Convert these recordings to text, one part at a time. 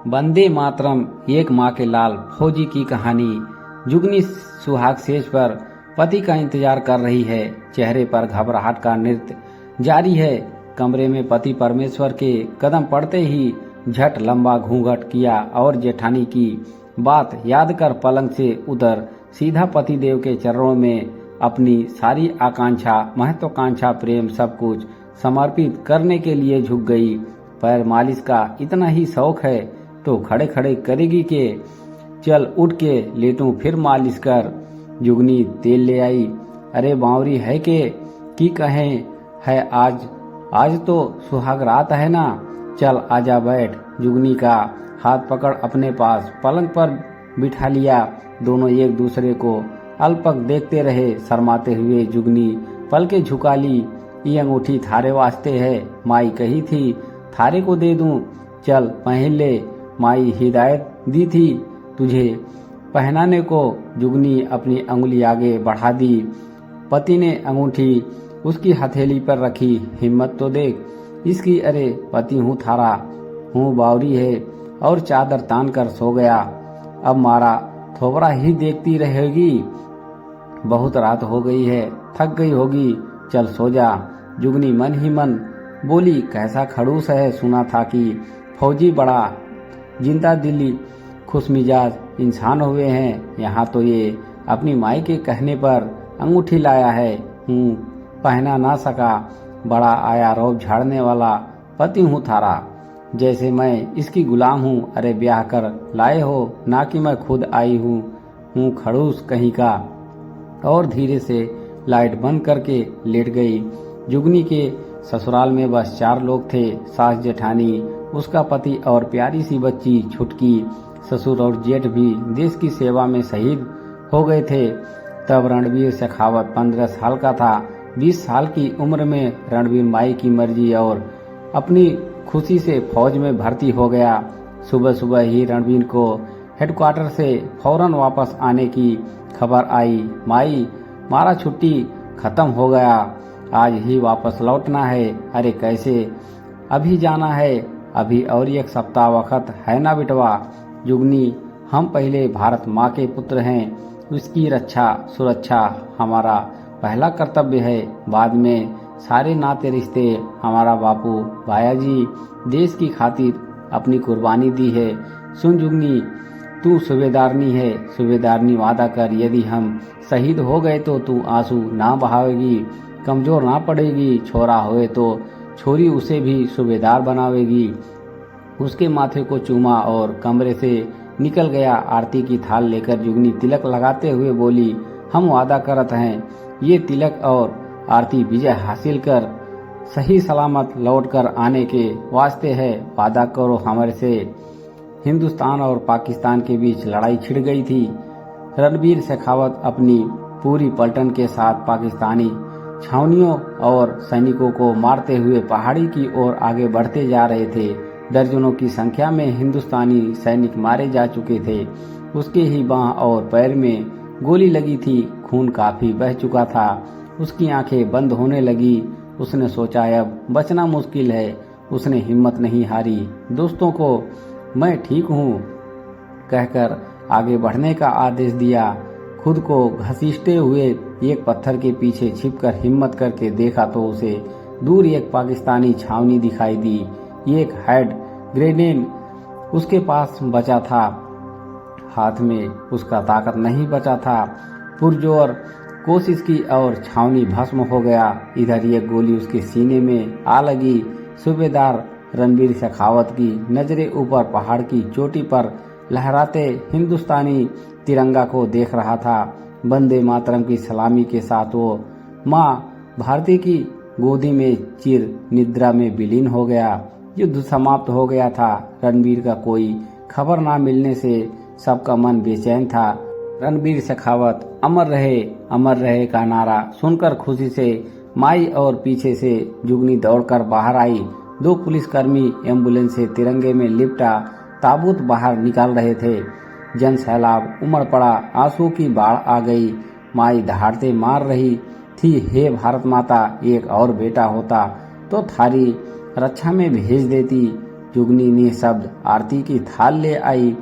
वंदे मातरम, एक माँ के लाल फौजी की कहानी। जुगनी सुहाग सेज पर पति का इंतजार कर रही है। चेहरे पर घबराहट का नृत्य जारी है। कमरे में पति परमेश्वर के कदम पड़ते ही झट लंबा घूंघट किया और जेठानी की बात याद कर पलंग से उतर सीधा पतिदेव के चरणों में अपनी सारी आकांक्षा, महत्वाकांक्षा, प्रेम सब कुछ समर्पित करने के लिए झुक गई। पैर मालिश का इतना ही शौक है तो खड़े खड़े करेगी के चल उठ के लेटूं फिर मालिश कर। जुगनी तेल ले आई। अरे बावरी है के की कहें है आज तो सुहाग रात है ना, चल आजा बैठ। जुगनी का हाथ पकड़ अपने पास पलंग पर बिठा लिया। दोनों एक दूसरे को अलपक देखते रहे। शर्माते हुए जुगनी पलके झुका ली। ये अंगूठी थारे वास्ते है, माई कही थी थारे को दे दूं, चल पहन ले, माई हिदायत दी थी तुझे पहनाने को। जुगनी अपनी अंगुली आगे बढ़ा दी। पति ने अंगूठी उसकी हथेली पर रखी। हिम्मत तो देख इसकी। अरे पति हूँ थारा, हूँ बावरी है और चादर तान कर सो गया। अब मारा थोबरा ही देखती रहेगी। बहुत रात हो गई है, थक गई होगी, चल सो जा। जुगनी मन ही मन बोली, कैसा खड़ूस है, सुना था कि फौजी बड़ा जिंदा दिली खुशमिजाज इंसान हुए हैं। यहाँ तो ये अपनी माई के कहने पर अंगूठी लाया है, हूँ पहना ना सका। बड़ा आया रौब झाड़ने वाला पति हूँ थारा, जैसे मैं इसकी गुलाम हूँ। अरे ब्याह कर लाए हो ना कि मैं खुद आई हूँ खड़ूस कहीं का। और धीरे से लाइट बंद करके लेट गई। जुगनी के ससुराल में बस 4 लोग थे, सास जेठानी, उसका पति और प्यारी सी बच्ची छुटकी। ससुर और जेठ भी देश की सेवा में शहीद हो गए थे। तब रणबीर शेखावत 15 साल का था। 20 साल की उम्र में रणबीर माई की मर्जी और अपनी खुशी से फौज में भर्ती हो गया। सुबह सुबह ही रणबीर को हेडक्वार्टर से फौरन वापस आने की खबर आई, माई मारा छुट्टी खत्म हो गया, आज ही वापस लौटना है। अरे कैसे, अभी जाना है, अभी और 1 सप्ताह वक्त है ना बिटवा। जुगनी, हम पहले भारत माँ के पुत्र हैं, उसकी रक्षा सुरक्षा हमारा पहला कर्तव्य है। बाद में सारे नाते रिश्ते। हमारा बापू भायाजी देश की खातिर अपनी कुर्बानी दी है। सुन जुगनी, तू सूबेदारनी है, सूबेदारनी वादा कर, यदि हम शहीद हो गए तो तू आंसू ना बहावेगी, कमजोर ना पड़ेगी। छोरा होए तो छोरी उसे भी सूबेदार बनावेगी। उसके माथे को चूमा और कमरे से निकल गया। आरती की थाल लेकर जुगनी तिलक लगाते हुए बोली, हम वादा करत हैं, ये तिलक और आरती विजय हासिल कर सही सलामत लौट कर आने के वास्ते है। वादा करो हमारे से। हिंदुस्तान और पाकिस्तान के बीच लड़ाई छिड़ गई थी। रणबीर शेखावत अपनी पूरी पलटन के साथ पाकिस्तानी छावनियों और सैनिकों को मारते हुए पहाड़ी की ओर आगे बढ़ते जा रहे थे। दर्जनों की संख्या में हिंदुस्तानी सैनिक मारे जा चुके थे। उसके ही बांह और पैर में गोली लगी थी। खून काफी बह चुका था। उसकी आंखें बंद होने लगी। उसने सोचा अब बचना मुश्किल है। उसने हिम्मत नहीं हारी। दोस्तों को मैं ठीक हूँ कहकर आगे बढ़ने का आदेश दिया। खुद को घसीटते हुए एक पत्थर के पीछे छिपकर हिम्मत करके देखा तो उसे दूर एक पाकिस्तानी छावनी दिखाई दी। एक हैंड ग्रेनेड उसके पास बचा था। हाथ में उसका ताकत नहीं बचा था। पुरजोर कोशिश की और छावनी भस्म हो गया। इधर एक गोली उसके सीने में आ लगी। सूबेदार रणबीर शेखावत की नजरें ऊपर पहाड़ की चोटी पर लहराते हिंदुस्तानी तिरंगा को देख रहा था। वंदे मातरम की सलामी के साथ वो माँ भारती की गोदी में चिर निद्रा में विलीन हो गया। युद्ध समाप्त हो गया था। रणबीर का कोई खबर ना मिलने से सबका मन बेचैन था। रणबीर शेखावत अमर रहे का नारा सुनकर खुशी से माई और पीछे से जुगनी दौड़कर बाहर आई। 2 पुलिसकर्मी एम्बुलेंस से तिरंगे में लिपटा ताबूत बाहर निकाल रहे थे। जन सैलाब उमड़ पड़ा। आंसू की बाढ़ आ गई। माई दहाड़ते मार रही थी, हे भारत माता, एक और बेटा होता तो थारी रक्षा में भेज देती। जुगनी निःशब्द आरती की थाल ले आई,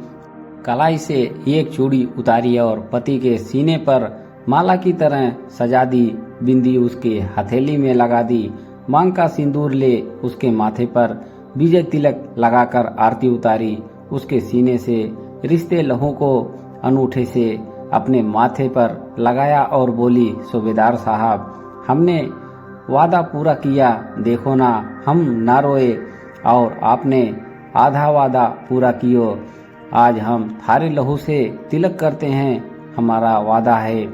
कलाई से एक चूड़ी उतारी और पति के सीने पर माला की तरह सजा दी। बिंदी उसके हथेली में लगा दी। मांग का सिंदूर ले उसके माथे पर विजय तिलक लगाकर आरती उतारी। उसके सीने से रिश्ते लहू को अंगूठे से अपने माथे पर लगाया और बोली, सूबेदार साहब, हमने वादा पूरा किया, देखो ना हम ना रोए और आपने आधा वादा पूरा कियो। आज हम थारे लहू से तिलक करते हैं, हमारा वादा है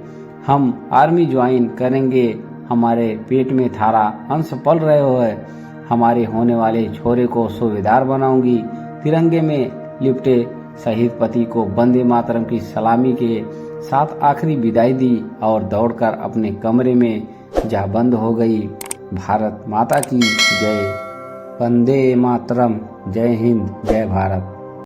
हम आर्मी ज्वाइन करेंगे। हमारे पेट में थारा अंश पल रहे हो है, हमारे होने वाले छोरे को सूबेदार बनाऊंगी। तिरंगे में लिपटे शहीद पति को वंदे मातरम की सलामी के साथ आखिरी विदाई दी और दौड़कर अपने कमरे में जा बंद हो गई। भारत माता की जय। वंदे मातरम। जय हिंद, जय भारत।